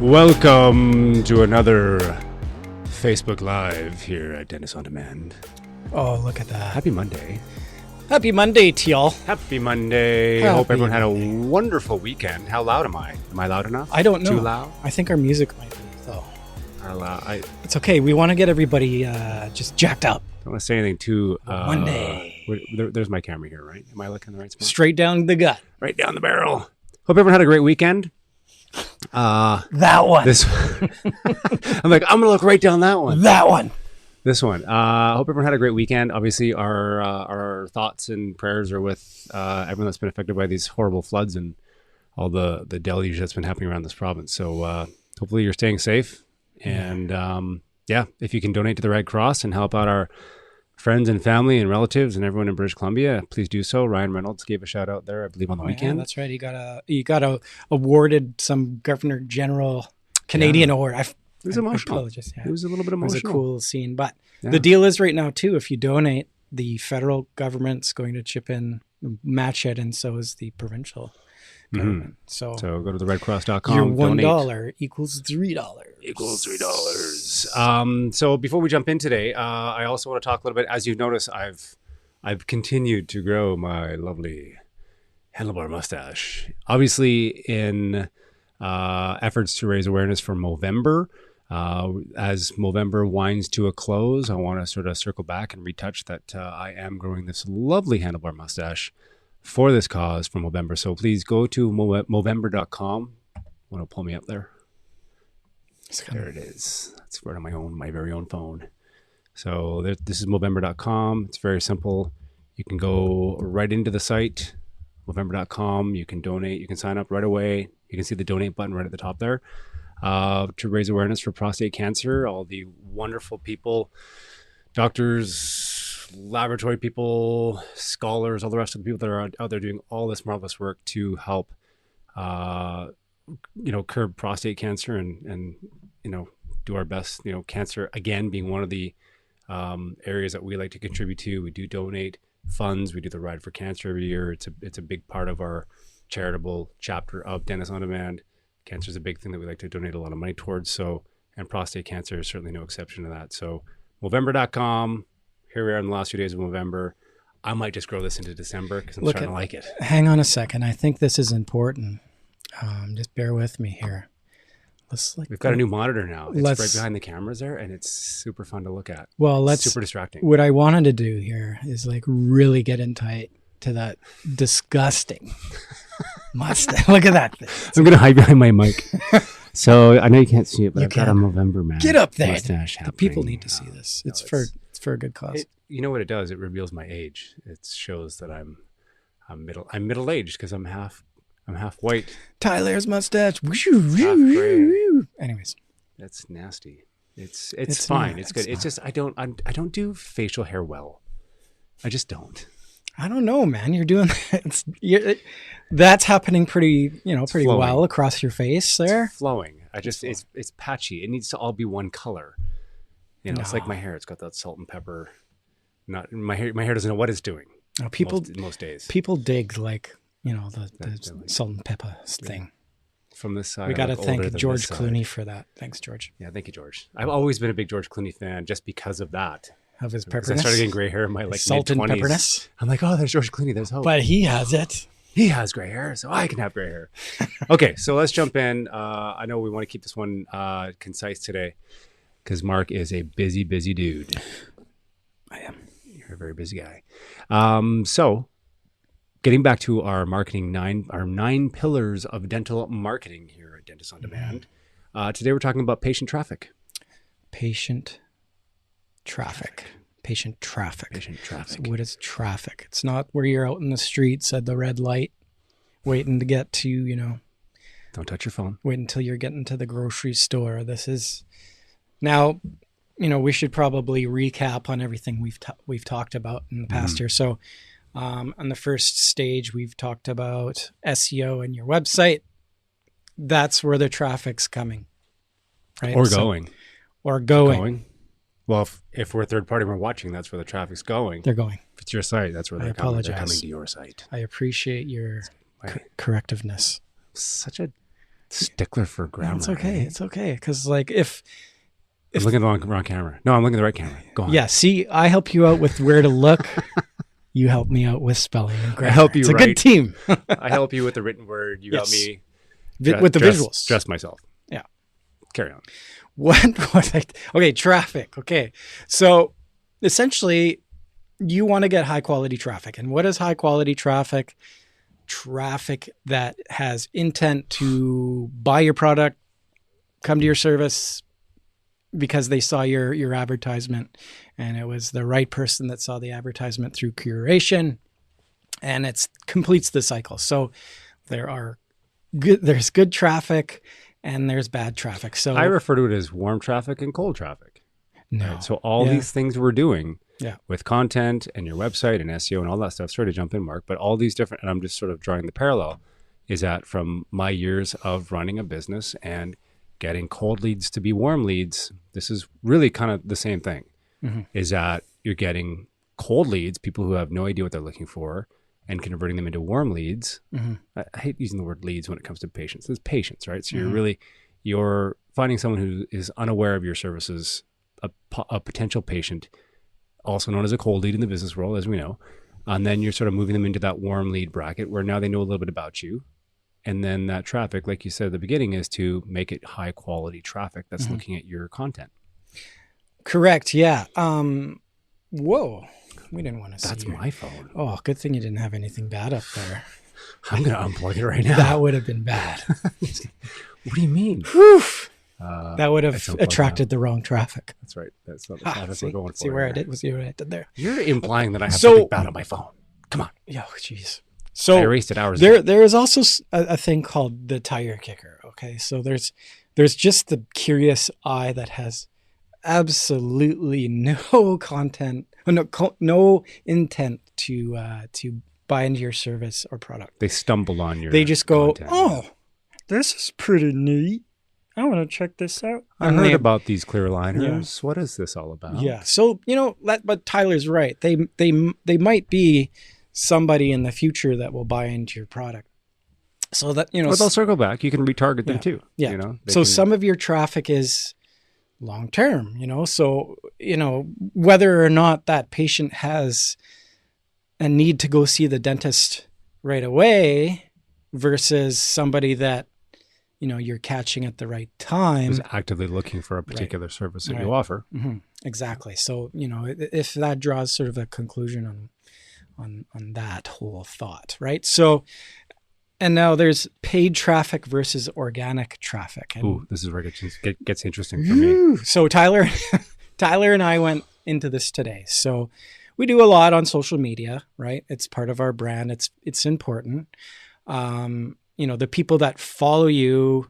Welcome to another Facebook Live here at Dentist On Demand. Oh, look at that. Happy Monday. Happy Monday to y'all. Happy Monday. Hope everyone had a wonderful weekend. How loud am I? Am I loud enough? I don't know. Too loud? I think our music might be, though. It's okay. We want to get everybody just jacked up. Don't want to say anything too... Monday. There's my camera here, right? Am I looking in the right spot? Straight down the gut. Right down the barrel. Hope everyone had a great weekend. That one. This I'm like, I'm going to look right down that one. That one. This one. Hope everyone had a great weekend. Obviously, our thoughts and prayers are with everyone that's been affected by these horrible floods and all the deluge that's been happening around this province. So hopefully you're staying safe. And if you can donate to the Red Cross and help out our friends and family and relatives and everyone in British Columbia, please do so. Ryan Reynolds gave a shout out there, I believe, on the weekend. Yeah, that's right. He got awarded some Governor General Canadian award. It was emotional. It was a little bit emotional. It was a cool scene. But the deal is right now, too, if you donate, the federal government's going to chip in, match it, and so is the provincial government. So go to theredcross.com. Your $1 equals $3. Equals $3. So before we jump in today, I also want to talk a little bit. As you've noticed, I've continued to grow my lovely handlebar mustache. Obviously, in efforts to raise awareness for Movember. As Movember winds to a close, I want to sort of circle back and retouch that I am growing this lovely handlebar mustache for this cause for Movember. So please go to Movember.com. Want to pull me up there? There it is. That's right on my very own phone. So this is Movember.com. It's very simple. You can go right into the site, Movember.com. You can donate. You can sign up right away. You can see the donate button right at the top there. To raise awareness for prostate cancer. All the wonderful people, doctors, laboratory people, scholars, all the rest of the people that are out there doing all this marvelous work to help, curb prostate cancer and do our best. Cancer again being one of the areas that we like to contribute to. We do donate funds. We do the Ride for Cancer every year. It's a big part of our charitable chapter of Dentist On Demand. Cancer is a big thing that we like to donate a lot of money towards. And prostate cancer is certainly no exception to that. So Movember.com. Here we are in the last few days of November. I might just grow this into December because I'm starting to like it. Hang on a second. I think this is important. Just bear with me here. We've got a new monitor now. It's right behind the cameras there, and it's super fun to look at. Well, super distracting. What I wanted to do here is really get in tight to that disgusting mustache. Look at that thing. I'm going to hide behind my mic. So I know you can't see it, but I've got a November man. Get up there. Mustache the people need to see this. It's for a good cause. You know what it does? It reveals my age. It shows that I'm middle aged because I'm half white. Tyler's mustache. Anyways, that's nasty. It's fine. It's good. It's just I don't do facial hair well. I just don't. I don't know, man. You're doing that's happening pretty well across your face there. It's flowing. It's patchy. It needs to all be one color. It's like my hair. It's got that salt and pepper. Not my hair. My hair doesn't know what it's doing. Most days. People dig the salt and pepper thing. From this side, we got to thank George Clooney for that. Thanks, George. Yeah, thank you, George. I've always been a big George Clooney fan just because of that. Of his pepperness. I started getting gray hair in my salt and pepperness. I'm like, oh, there's George Clooney. There's hope. But he has it. He has gray hair, so I can have gray hair. Okay, so let's jump in. I know we want to keep this one concise today because Mark is a busy dude. I am. You're a very busy guy. So getting back to our nine pillars of dental marketing here at Dentist On Demand. Today we're talking about patient traffic. Patient traffic. So what is traffic? It's not where you're out in the streets at the red light waiting to get to, Don't touch your phone. Wait until you're getting to the grocery store. This is now, we should probably recap on everything we've talked about in the past year. So on the first stage, we've talked about SEO and your website. That's where the traffic's coming. Right? Or going. Well, if we're a third party, we're watching, that's where the traffic's going. They're going. If it's your site, that's where they're coming. They're coming to your site. I appreciate your correctiveness. Such a Stickler for grammar. It's okay. eh? It's okay. Because like if I'm looking at the wrong camera. No, I'm looking at the right camera. Go on. yeah, see, I help you out with where to look. You help me out with spelling and grammar. I help you It's a write. good team. I help you with the written word. You help Yes. me With the visuals. Dress myself. Yeah. Carry on. Okay, traffic. Okay. So essentially, you want to get high quality traffic. And what is high quality traffic? Traffic that has intent to buy your product, come to your service because they saw your advertisement, and it was the right person that saw the advertisement through curation, and it completes the cycle. So there's good traffic and there's bad traffic. So I refer to it as warm traffic and cold traffic. no. Right? So all Yeah. these things we're doing Yeah. with content and your website and SEO and all that stuff, sorry to jump in, Mark, but all these different, and I'm just sort of drawing the parallel, is that from my years of running a business and getting cold leads to be warm leads, this is really kind of the same thing, is that you're getting cold leads, people who have no idea what they're looking for, and converting them into warm leads. I hate using the word leads when it comes to patients. It's patients, right? So you're finding someone who is unaware of your services, a potential patient, also known as a cold lead in the business world, as we know. And then you're sort of moving them into that warm lead bracket where now they know a little bit about you. And then that traffic, like you said at the beginning, is to make it high quality traffic that's looking at your content. Correct. Yeah. Whoa. We didn't want to see. That's my phone. Oh, good thing you didn't have anything bad up there. I'm going to unplug it right now. That would have been bad. What do you mean? That would have it's unplugged attracted the wrong traffic. That's right. That's not the traffic we're going for. See where I here. did? See what I did there? You're implying that I have So- something bad on my phone. Come on. Yeah. Oh, jeez. I So erased it hours ago. there is also a thing called the tire kicker. Okay. So there's just the curious eye that has absolutely no content, no intent to buy into your service or product. They stumble on your They just go, content. "Oh, this is pretty neat. I want to check this out." I And heard they- about these clear liners. What is this all about? Yeah. So, but Tyler's right. They might be somebody in the future that will buy into your product. So that, But they'll circle back. You can retarget them too. yeah. You know, So some of your traffic is long term, so, whether or not that patient has a need to go see the dentist right away versus somebody that, you're catching at the right time. is actively looking for a particular service that you offer. Exactly. So, if that draws sort of a conclusion on that whole thought, right? So, and now there's paid traffic versus organic traffic. And Ooh, this is where it gets interesting for me. so Tyler and I went into this today. So we do a lot on social media, right? It's part of our brand. It's important. The people that follow you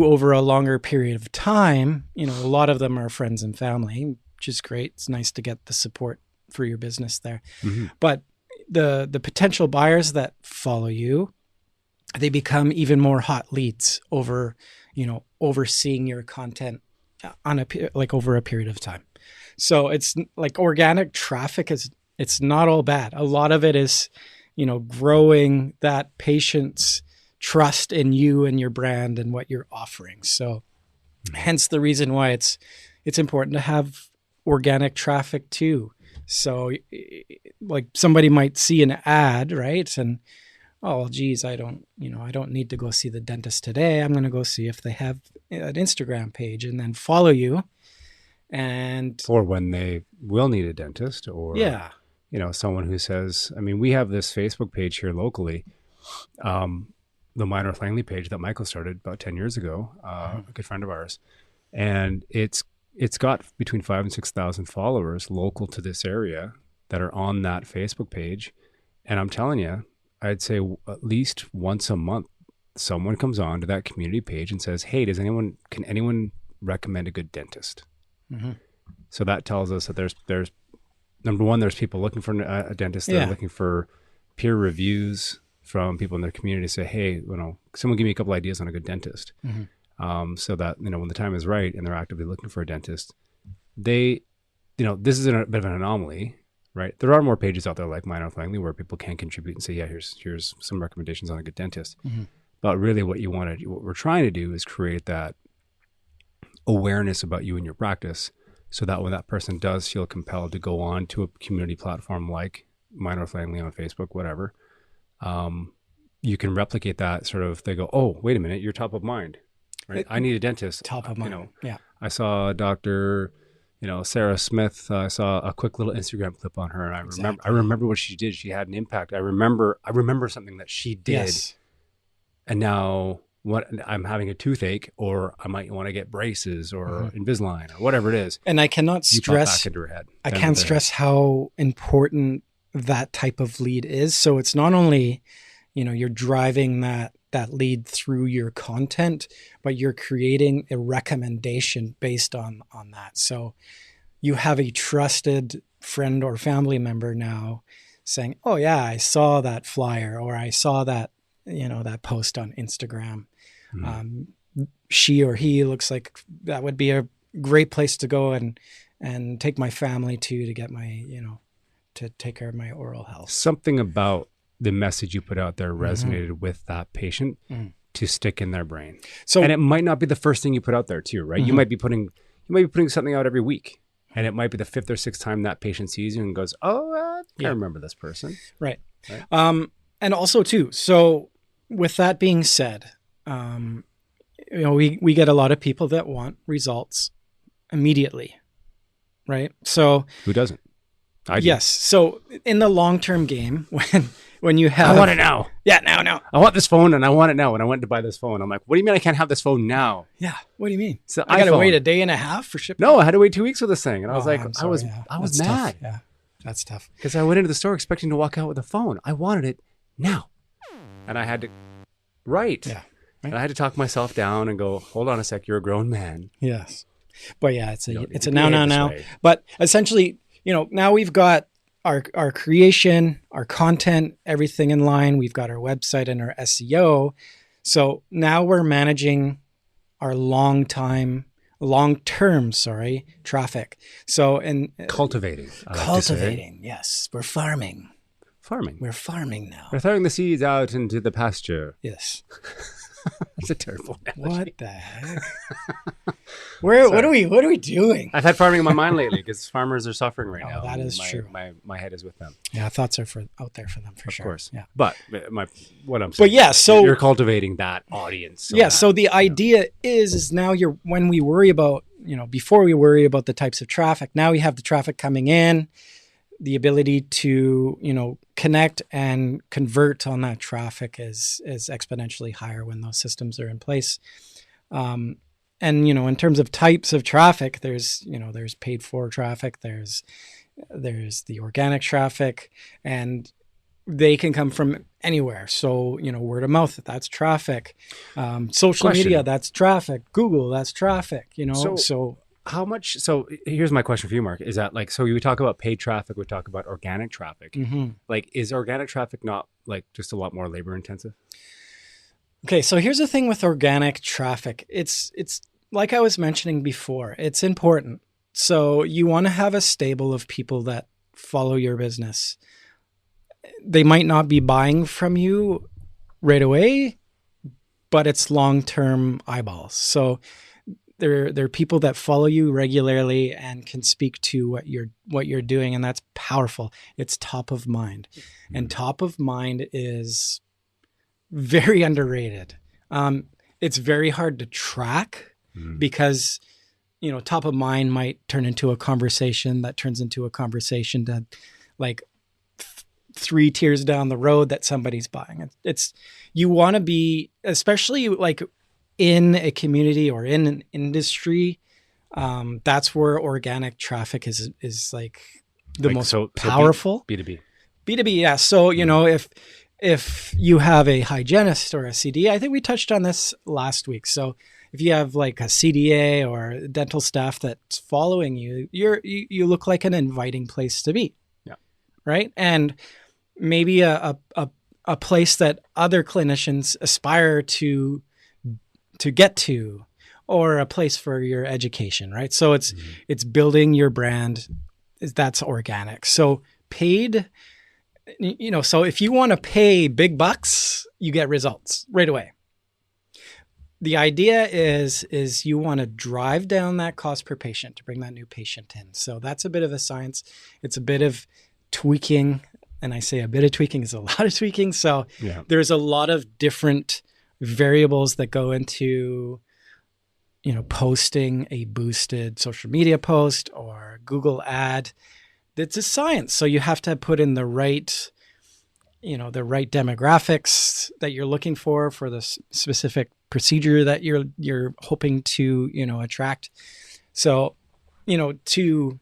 over a longer period of time. A lot of them are friends and family, which is great. It's nice to get the support for your business there. But the potential buyers that follow you, they become even more hot leads over seeing your content on over a period of time. So it's like organic traffic it's not all bad. A lot of it is, growing that patient's trust in you and your brand and what you're offering. So hence the reason why it's important to have organic traffic too. So like somebody might see an ad, right? And, oh, geez, I don't need to go see the dentist today. I'm going to go see if they have an Instagram page and then follow you. And Or when they will need a dentist, or yeah, someone who says, we have this Facebook page here locally, the Minor with Langley page that Michael started about 10 years ago, a good friend of ours. And it's got between 5,000 and 6,000 followers local to this area that are on that Facebook page. And I'm telling you, I'd say at least once a month, someone comes on to that community page and says, "Hey, can anyone recommend a good dentist?" So that tells us that there's number one, there's people looking for a dentist. They're looking for peer reviews from people in their community to say, "Hey, someone give me a couple ideas on a good dentist." So that, when the time is right and they're actively looking for a dentist, this is a bit of an anomaly, right? There are more pages out there like Minor with Langley where people can contribute and say, "Yeah, here's some recommendations on a good dentist." But really what we're trying to do is create that awareness about you and your practice, so that when that person does feel compelled to go on to a community platform like mine or Langley on Facebook, whatever, you can replicate that sort of, they go, oh, wait a minute, you're top of mind, right? I need a dentist. Top of mind. Yeah. I saw Dr. Sarah Smith. I saw a quick little Instagram clip on her, and I remember what she did. She had an impact. I remember something that she did. Yes. And now I'm having a toothache, or I might want to get braces or Invisalign or whatever it is. And I cannot stress, I can't stress how important that type of lead is. So it's not only, you're driving that lead through your content, but you're creating a recommendation based on that. So you have a trusted friend or family member now saying, oh yeah, I saw that flyer, or I saw that, that post on Instagram. She or he looks like that would be a great place to go and take my family to get my, to take care of my oral health. Something about the message you put out there resonated with that patient to stick in their brain. So, and it might not be the first thing you put out there too, right? You might be putting something out every week, and it might be the 5th or 6th time that patient sees you and goes, oh, I remember this person. Right. And also too, so with that being said, we get a lot of people that want results immediately, right? So who doesn't? I do. Yes. So in the long-term game, when you have, I want it now. Yeah, now. I want this phone, and I want it now. And I went to buy this phone. I'm like, what do you mean I can't have this phone now? Yeah. What do you mean? So I got to wait a day and a half for shipping? No, I had to wait 2 weeks for this thing, and I was like, I was That's mad. Tough. Yeah, that's tough. Because I went into the store expecting to walk out with a phone. I wanted it now, and I had to. Right. Yeah. Right. And I had to talk myself down and go, hold on a sec, you're a grown man. Yes. But yeah, it's a now. But essentially, now we've got our creation, our content, everything in line. We've got our website and our SEO. So now we're managing our long-term traffic. So, and cultivating. Yes. We're farming. We're farming now. We're throwing the seeds out into the pasture. Yes. That's a terrible analogy. What the heck? What are we doing? I've had farming in my mind lately because farmers are suffering right now. That is true. My head is with them. Yeah, thoughts are out there for them for sure. Of course. Yeah. But what I'm saying. But yeah, so you're cultivating that audience. So the idea is now when we worry about, before we worry about the types of traffic, now we have the traffic coming in, the ability to, connect and convert on that traffic is exponentially higher when those systems are in place. And, in terms of types of traffic, there's paid for traffic, there's the organic traffic, and they can come from anywhere. So, word of mouth, that's traffic. Social media, that's traffic. Google, that's traffic, so how much? So here's my question for you, Mark. Is that so we talk about paid traffic, we talk about organic traffic. Is organic traffic not just a lot more labor intensive? Okay. So here's the thing with organic traffic. It's like I was mentioning before, it's important. So you want to have a stable of people that follow your business. They might not be buying from you right away, but it's long-term eyeballs. So there are people that follow you regularly and can speak to what you're doing, and that's powerful. It's top of mind, and top of mind is very underrated. It's very hard to track because top of mind might turn into a conversation that turns into a conversation that 3 tiers down the road that somebody's buying. It's you want to be, especially in a community or in an industry, that's where organic traffic is the most powerful. B2B. Yeah. So, if you have a hygienist or a CDA, I think we touched on this last week. So if you have a CDA or dental staff that's following you, you look like an inviting place to be. Yeah. Right. And maybe a place that other clinicians aspire to get to, or a place for your education, right? So it's building your brand. That's organic. So paid, so if you want to pay big bucks, you get results right away. the idea is you want to drive down that cost per patient to bring that new patient in. So that's a bit of a science. It's a bit of tweaking. And I say a bit of tweaking is a lot of tweaking. So there's a lot of different variables that go into, posting a boosted social media post or Google ad. It's a science. So you have to put in the right demographics that you're looking for the specific procedure that you're hoping to, attract. So, to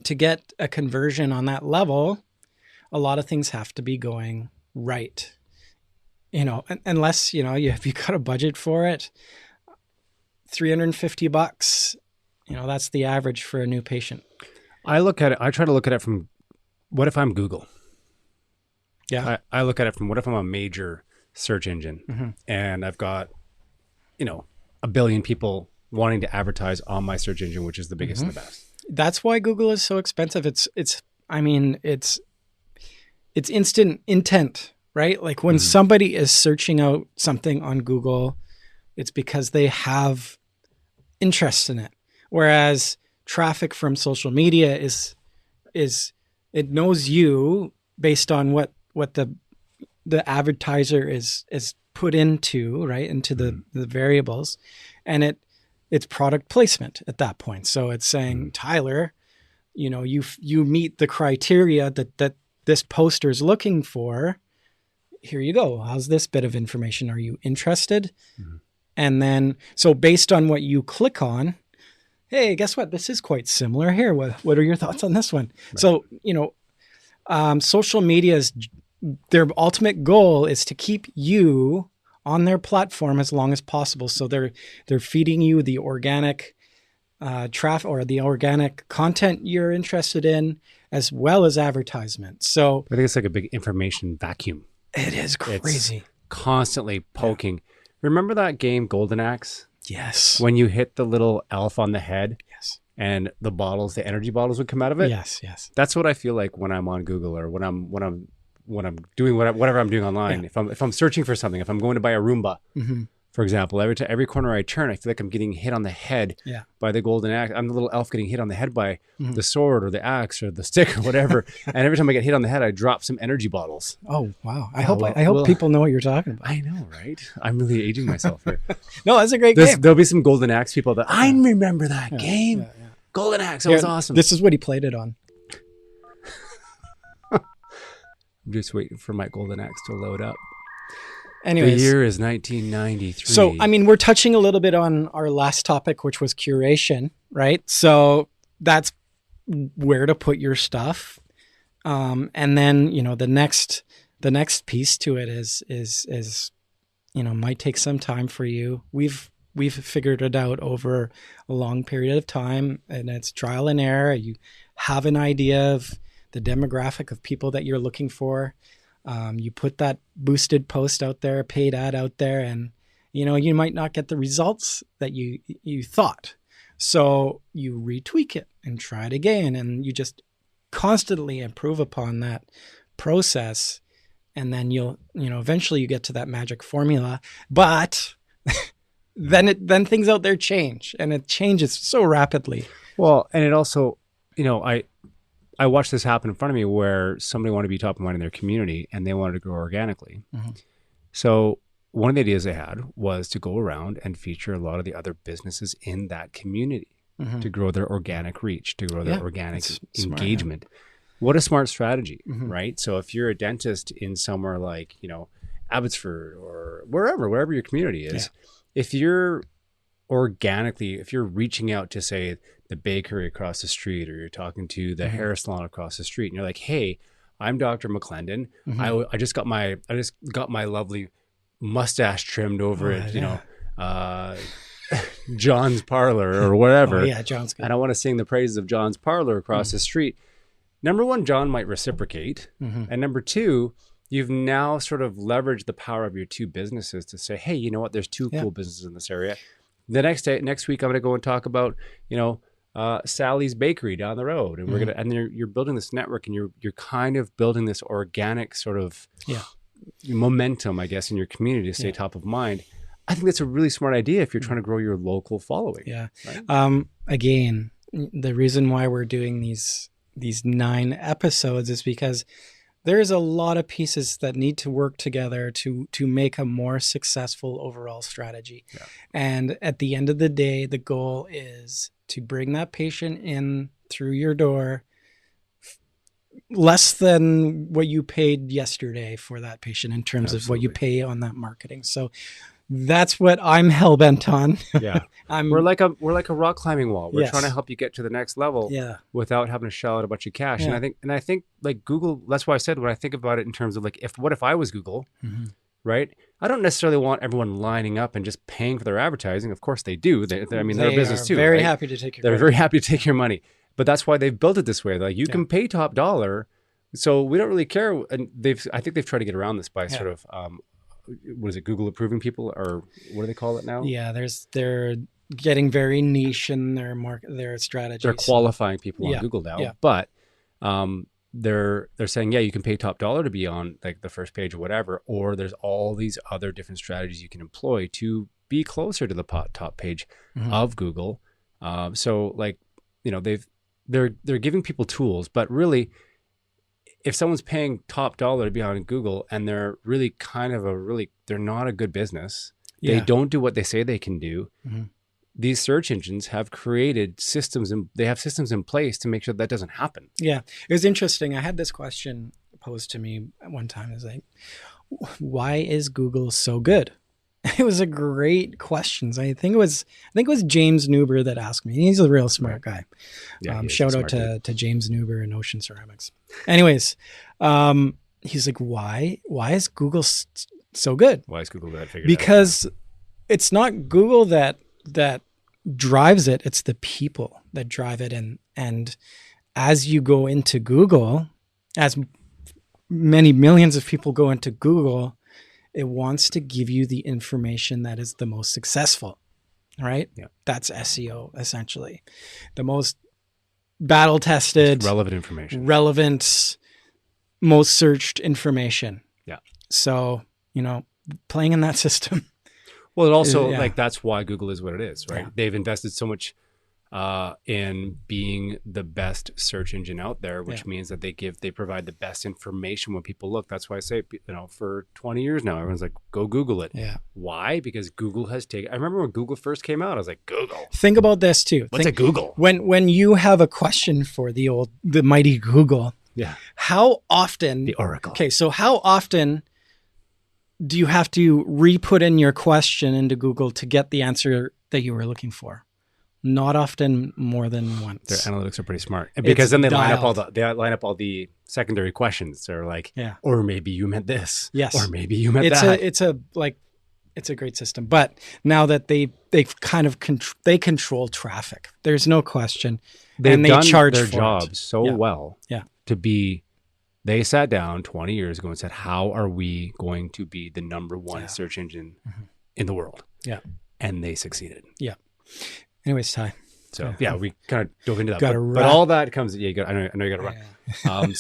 get a conversion on that level, a lot of things have to be going right. Unless, if you got a budget for it, $350, that's the average for a new patient. I try to look at it from, what if I'm Google? Yeah. I look at it from, what if I'm a major search engine and I've got, 1 billion people wanting to advertise on my search engine, which is the biggest and the best. That's why Google is so expensive. It's instant intent, right? Like when somebody is searching out something on Google, it's because they have interest in it. Whereas traffic from social media is it knows you based on what the advertiser is put into, right, into the variables, and it's product placement at that point. So it's saying, Tyler, you meet the criteria that this poster is looking for. Here you go. How's this bit of information? Are you interested? And then, so based on what you click on, hey, guess what? This is quite similar here. What are your thoughts on this one? Right. So, social media's, their ultimate goal is to keep you on their platform as long as possible. So they're feeding you the organic traffic or the organic content you're interested in, as well as advertisement. So I think it's like a big information vacuum. It is crazy. It's constantly poking. Yeah. Remember that game Golden Axe? Yes. When you hit the little elf on the head? Yes. And the energy bottles would come out of it? Yes. That's what I feel like when I'm on Google, or when I'm doing whatever I'm doing online. Yeah. If I'm searching for something, if I'm going to buy a Roomba, for example, every corner I turn, I feel like I'm getting hit on the head by the golden axe. I'm the little elf getting hit on the head by the sword or the axe or the stick or whatever. And every time I get hit on the head, I drop some energy bottles. Oh, wow. I hope people know what you're talking about. I know, right? I'm really aging myself here. No, that's a great game. There'll be some golden axe people that, I remember that game. Yeah. Golden axe, that was awesome. This is what he played it on. I'm just waiting for my golden axe to load up. Anyways, the year is 1993. So, we're touching a little bit on our last topic, which was curation, right? So that's where to put your stuff. And then, the next piece to it is might take some time for you. We've figured it out over a long period of time, and it's trial and error. You have an idea of the demographic of people that you're looking for. You put that boosted post out there, paid ad out there, and you might not get the results that you thought. So you retweak it and try it again, and you just constantly improve upon that process, and then you'll eventually you get to that magic formula. But then things out there change, and it changes so rapidly. Well, and it also, I watched this happen in front of me where somebody wanted to be top of mind in their community and they wanted to grow organically. So one of the ideas they had was to go around and feature a lot of the other businesses in that community to grow their organic reach, to grow their organic engagement. Smart, What a smart strategy, right? So if you're a dentist in somewhere like, Abbotsford or wherever your community is, if you're reaching out to, say, the bakery across the street, or you're talking to the hair salon across the street, and you're like, hey, I'm Dr. McClendon. I just got my lovely mustache trimmed over at John's Parlor or whatever. Oh, yeah, John's good. And I want to sing the praises of John's Parlor across the street. Number one, John might reciprocate. And number two, you've now sort of leveraged the power of your two businesses to say, hey, you know what? There's two cool businesses in this area. The next week, I'm going to go and talk about, Sally's Bakery down the road, and you're building this network, and you're kind of building this organic sort of momentum, I guess, in your community to stay top of mind. I think that's a really smart idea if you're trying to grow your local following. Yeah. Right? Again, the reason why we're doing these 9 episodes is because there's a lot of pieces that need to work together to make a more successful overall strategy. Yeah. And at the end of the day, the goal is to bring that patient in through your door less than what you paid yesterday for that patient in terms of what you pay on that marketing. So that's what I'm hell bent on. Yeah. We're like a rock climbing wall. We're trying to help you get to the next level without having to shell out a bunch of cash. Yeah. And I think like Google, that's why I said when I think about it in terms of like, what if I was Google, right? I don't necessarily want everyone lining up and just paying for their advertising. Of course they do. They're a business too. Very happy to take your They're very happy to take your money. But that's why they've built it this way. Like you can pay top dollar. So we don't really care. And I think they've tried to get around this by sort of, what is it, Google approving people, or what do they call it now? Yeah, they're getting very niche in their strategies. They're qualifying people on Google now, but they're saying, you can pay top dollar to be on like the first page or whatever, or there's all these other different strategies you can employ to be closer to the top page of Google. So like, they're giving people tools, but really, if someone's paying top dollar to be on Google and they're really they're not a good business, they don't do what they say they can do. These search engines have created systems and they have systems in place to make sure that doesn't happen. Yeah. It was interesting. I had this question posed to me at one time. It was like, why is Google so good? It was a great question. I think it was James Newber that asked me. He's a real smart guy. Yeah, shout out to James Newber and Ocean Ceramics. Anyways, he's like, why is Google so good? Why is Google that figured Because it's not Google that drives it. It's the people that drive it. And as you go into Google, as many millions of people go into Google, it wants to give you the information that is the most successful, right? Yeah. That's SEO, essentially. The most battle-tested, relevant, most searched information. Yeah. So, playing in that system. Well, it also, that's why Google is what it is, right? Yeah. They've invested so much in being the best search engine out there, which means that they provide the best information when people look. That's why I say, for 20 years now, everyone's like, go Google it. Yeah. Why? Because Google has taken, I remember when Google first came out, I was like, Google. Think about this too. What's a Google? When you have a question for the mighty Google, how often, the Oracle. Okay. So how often do you have to re-put in your question into Google to get the answer that you were looking for? Not often, more than once. Their analytics are pretty smart, because then they line up all the secondary questions. They're like, or maybe you meant this, or maybe you meant that. It's a great system. But now that they've kind of they control traffic, there's no question. They've done charge their for job it. so well. Yeah. They sat down 20 years ago and said, how are we going to be the number one search engine in the world? Yeah. And they succeeded. Yeah. Anyways, Ty. So we kind of dove into that. But all that comes. Yeah, I know you got to run. Yeah.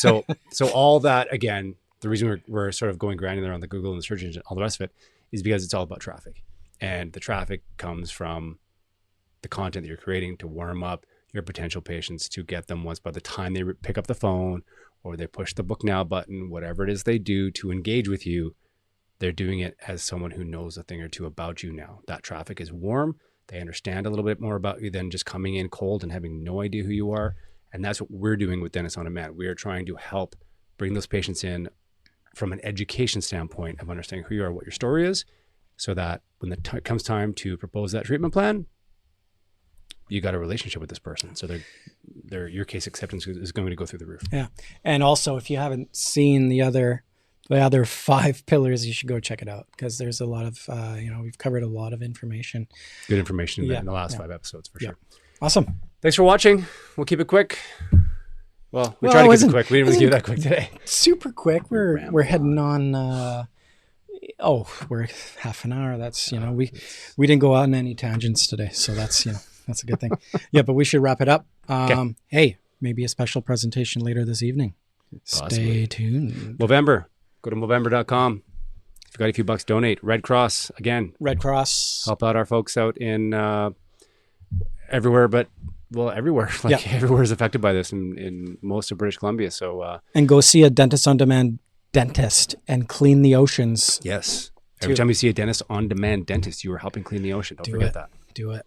So all that, again, the reason we're sort of going granular on the Google and the search engine, all the rest of it, is because it's all about traffic, and the traffic comes from the content that you're creating to warm up your potential patients, to get them, once by the time they pick up the phone or they push the book now button, whatever it is they do to engage with you, they're doing it as someone who knows a thing or two about you now. That traffic is warm. They understand a little bit more about you than just coming in cold and having no idea who you are. And that's what we're doing with Dentists on Demand. We are trying to help bring those patients in from an education standpoint of understanding who you are, what your story is, so that when the comes time to propose that treatment plan, you got a relationship with this person. So your case acceptance is going to go through the roof. Yeah. And also, if you haven't seen the other 5 pillars, you should go check it out, because there's a lot of, we've covered a lot of information. Good information in the last 5 episodes for sure. Awesome. Thanks for watching. We'll keep it quick. Well, we tried to keep it quick. We didn't really keep it that quick today. Super quick. We're heading on, we're half an hour. That's, we didn't go out on any tangents today. So that's, that's a good thing. Yeah, but we should wrap it up. Hey, maybe a special presentation later this evening. Possibly. Stay tuned. Movember. Go to Movember.com. you've got a few bucks, donate. Red Cross, again. Red Cross. Help out our folks out in everywhere, but everywhere. Everywhere is affected by this in most of British Columbia. So and go see a Dentist on Demand dentist and clean the oceans. Yes. Every time you see a Dentist on Demand dentist, you are helping clean the ocean. Don't forget that. Do it.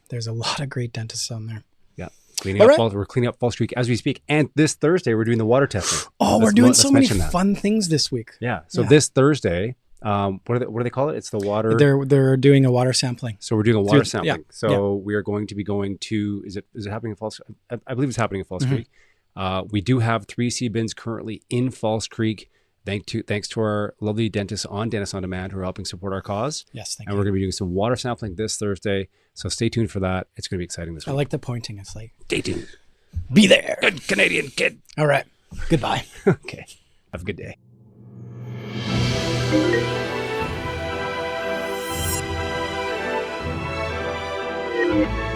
There's a lot of great dentists on there. Yeah. We're cleaning up False Creek as we speak. And this Thursday, we're doing the water testing. We're doing so many fun things this week. Yeah. So this Thursday, what do they call it? It's the water. They're doing a water sampling. So we're doing a water sampling. So we are going to be going to, is it happening in False? I believe it's happening in False Creek. We do have 3 sea bins currently in False Creek. Thanks to our lovely dentists on Dentist on Demand who are helping support our cause. Yes, thank you. And we're going to be doing some water sampling this Thursday. So stay tuned for that. It's going to be exciting this week. I like the pointing. It's like, stay tuned. Be there. Good Canadian kid. All right. Goodbye. Okay. Have a good day. Thank you.